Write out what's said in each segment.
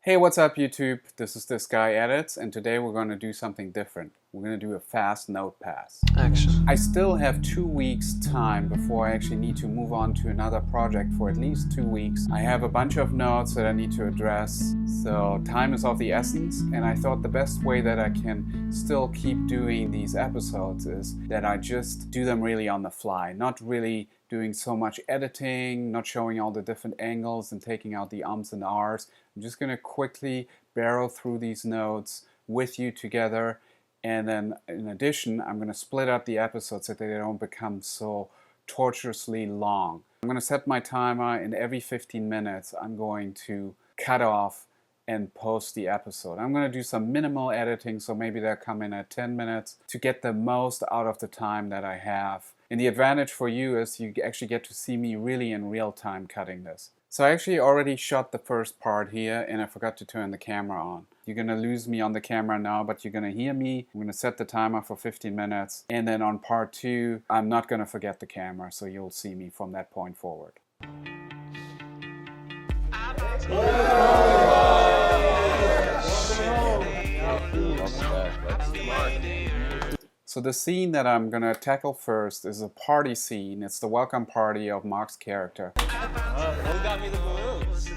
Hey, what's up YouTube? This is This Guy Edits, and today we're going to do something different. We're going to do a fast note pass. Action. I still have 2 weeks time before I actually need to move on to another project for at least 2 weeks. I have a bunch of notes that I need to address, so time is of the essence, and I thought the best way that I can still keep doing these episodes is that I just do them really on the fly, not really doing so much editing, not showing all the different angles and taking out the ums and ahs. I'm just going to quickly barrel through these notes with you together, and then in addition I'm going to split up the episodes so that they don't become so torturously long. I'm going to set my timer, and every 15 minutes I'm going to cut off and post the episode. I'm going to do some minimal editing, so maybe they'll come in at 10 minutes to get the most out of the time that I have. And the advantage for you is you actually get to see me really in real time cutting this. So I actually already shot the first part here, and I forgot to turn the camera on. You're going to lose me on the camera now, but you're going to hear me. I'm going to set the timer for 15 minutes. And then on part 2, I'm not going to forget the camera, so you'll see me from that point forward. So the scene that I'm going to tackle first is a party scene. It's the welcome party of Mark's character. Who got me the balloons?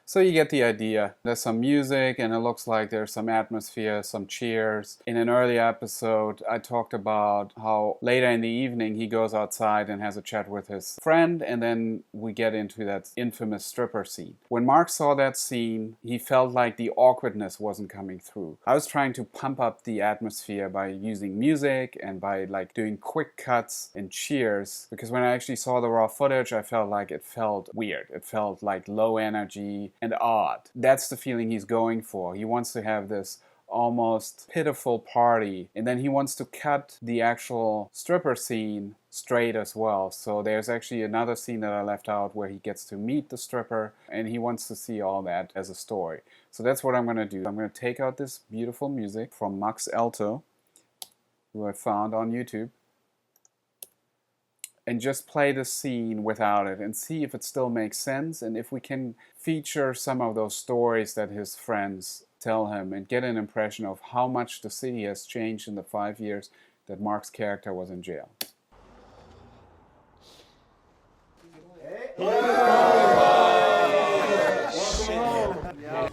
So you get the idea. There's some music, and it looks like there's some atmosphere, some cheers. In an earlier episode, I talked about how later in the evening he goes outside and has a chat with his friend, and then we get into that infamous stripper scene. When Mark saw that scene, he felt like the awkwardness wasn't coming through. I was trying to pump up the atmosphere by using music and by doing quick cuts and cheers, because when I actually saw the raw footage, I felt like it felt weird. It felt like low energy and odd. That's the feeling he's going for. He wants to have this almost pitiful party, and then he wants to cut the actual stripper scene straight as well. So there's actually another scene that I left out where he gets to meet the stripper, and he wants to see all that as a story. So that's what I'm going to do. I'm going to take out this beautiful music from Max Alto, who I found on YouTube, and just play the scene without it and see if it still makes sense, and if we can feature some of those stories that his friends tell him and get an impression of how much the city has changed in the 5 years that Mark's character was in jail.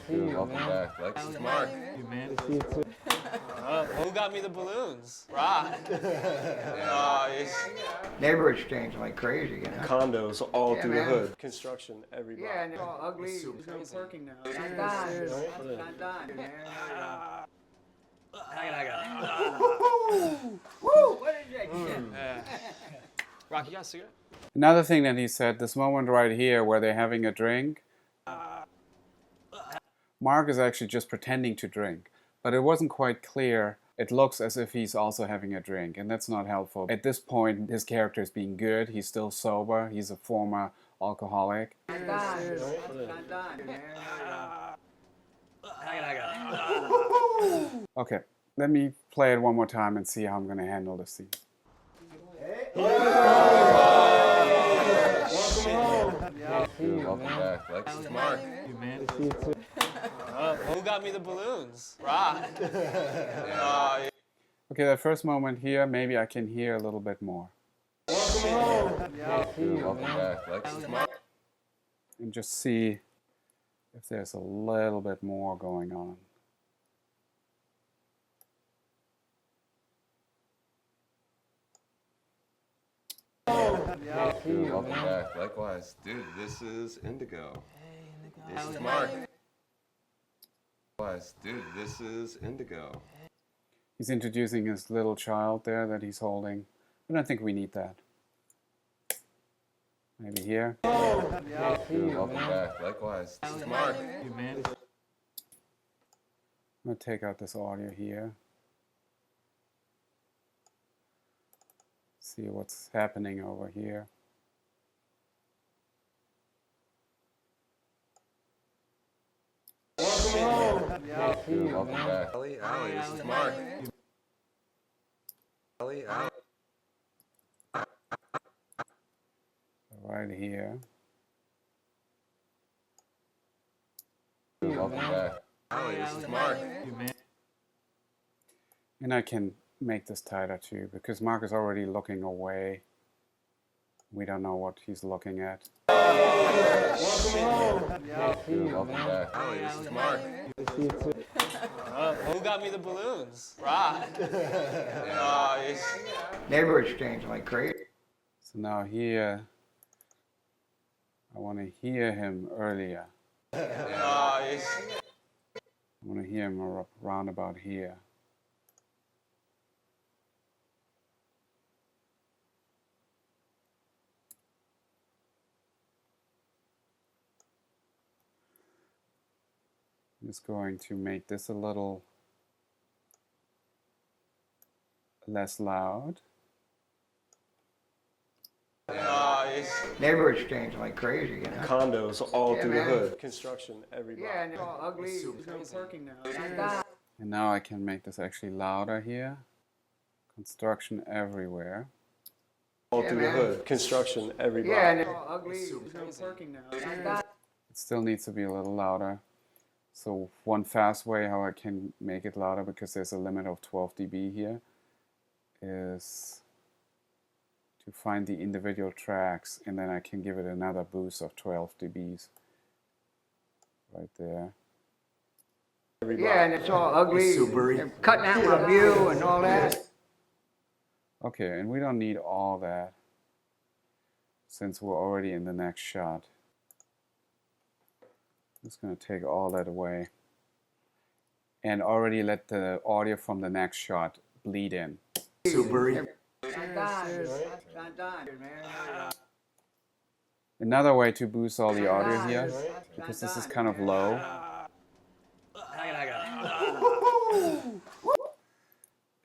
Welcome back, Lex. This is Mark. Who got me the balloons? Neighborhood's changing like crazy, you know. Condos all through man. the hood. Construction every block. Yeah, and it's all ugly. There's no parking now. It's not done. It's not done, man. Woo! What is that? Rocky, you got a cigarette? Another thing that he said, this moment right here where they're having a drink, Mark is actually just pretending to drink, but it wasn't quite clear. It looks as if he's also having a drink, and that's not helpful. At this point, his character is being good. He's still sober. He's a former alcoholic. It's not done. It's not done, man. Okay, let me play it one more time and see how I'm going to handle this scene. Welcome back, Lex. This is Mark. Who got me the balloons? Okay, that first moment here, maybe I can hear a little bit more. Welcome back, Lex. This is Mark. And just see if there's a little bit more going on. Welcome back. Likewise. Dude, this is Indigo. This is Mark. Likewise. Dude, this is Indigo. He's introducing his little child there that he's holding. I don't think we need that. Maybe here. Welcome back. Likewise. This is Mark. I'm going to take out this audio here. See what's happening over here. Welcome back. Allie, this is Mark. Allie. Right here. Welcome back. Allie, this is Mark. And I can make this tighter too, because Mark is already looking away. We don't know what he's looking at. Welcome back. Allie, this is Mark. Who got me the balloons? Rock. Oh, Neighborhood's changing like crazy. So now here, I want to hear him earlier. I want to hear him around about here. I'm just going to make this a little less loud. Neighborhood's changing like crazy, you know. Condos all through man. the hood. Construction every block. Yeah, and it's all ugly. There's no parking now. And now I can make this actually louder here. Construction everywhere. All through the man. hood. Construction every block. Yeah, and it's all ugly. There's no parking now. It still needs to be a little louder. So one fast way how I can make it louder, because there's a limit of 12 dB here, is to find the individual tracks, and then I can give it another boost of 12 dBs right there. Every block. Yeah, and it's all ugly. They're cutting out my view and all that. Okay, and we don't need all that since we're already in the next shot. I'm just going to take all that away and already let the audio from the next shot bleed in. Another way to boost all the audio here, because this is kind of low,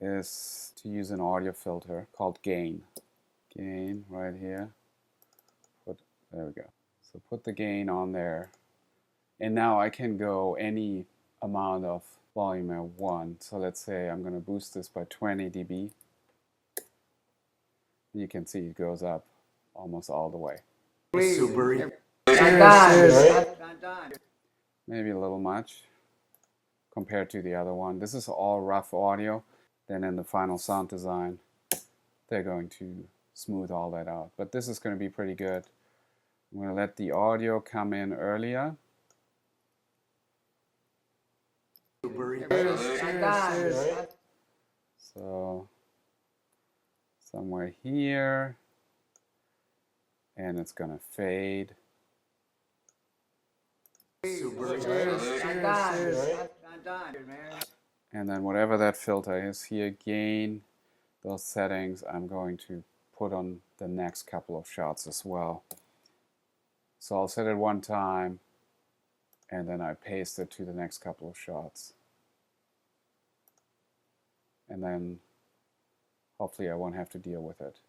is to use an audio filter called gain. Gain right here. There we go. So put the gain on there. And now I can go any amount of volume I want. So let's say I'm going to boost this by 20 dB. You can see it goes up almost all the way. Maybe a little much compared to the other one. This is all rough audio. Then in the final sound design, they're going to smooth all that out. But this is going to be pretty good. I'm going to let the audio come in earlier. So somewhere here, and it's going to fade. And then whatever that filter is here, gain, those settings, I'm going to put on the next couple of shots as well. So I'll set it one time, and then I paste it to the next couple of shots. And then hopefully I won't have to deal with it.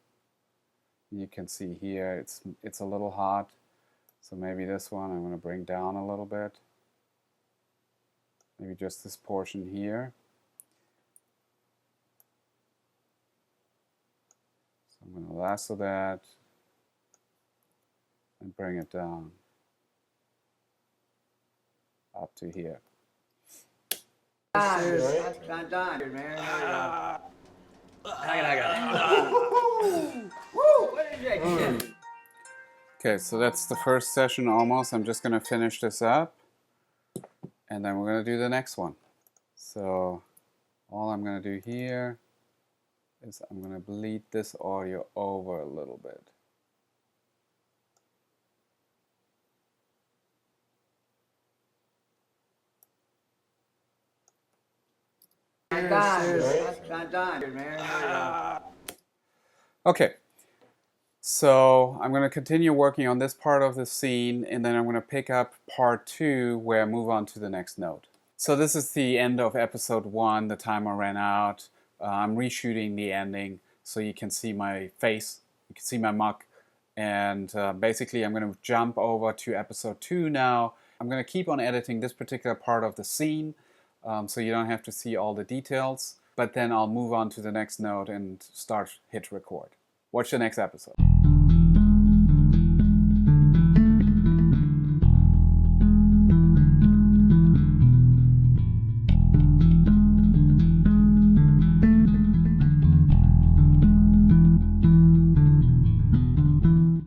You can see here it's a little hot, so maybe this one I'm going to bring down a little bit. Maybe just this portion here. So I'm going to lasso that and bring it down up to here. Okay, so that's the first session almost. I'm just going to finish this up, and then we're going to do the next one. So all I'm going to do here is I'm going to bleed this audio over a little bit. Okay, so I'm going to continue working on this part of the scene, and then I'm going to pick up part 2 where I move on to the next note. So this is the end of episode 1. The timer ran out. I'm reshooting the ending so you can see my face, you can see my mug, and basically I'm going to jump over to episode 2 now. I'm going to keep on editing this particular part of the scene, so you don't have to see all the details, but then I'll move on to the next note and hit record. Watch the next episode.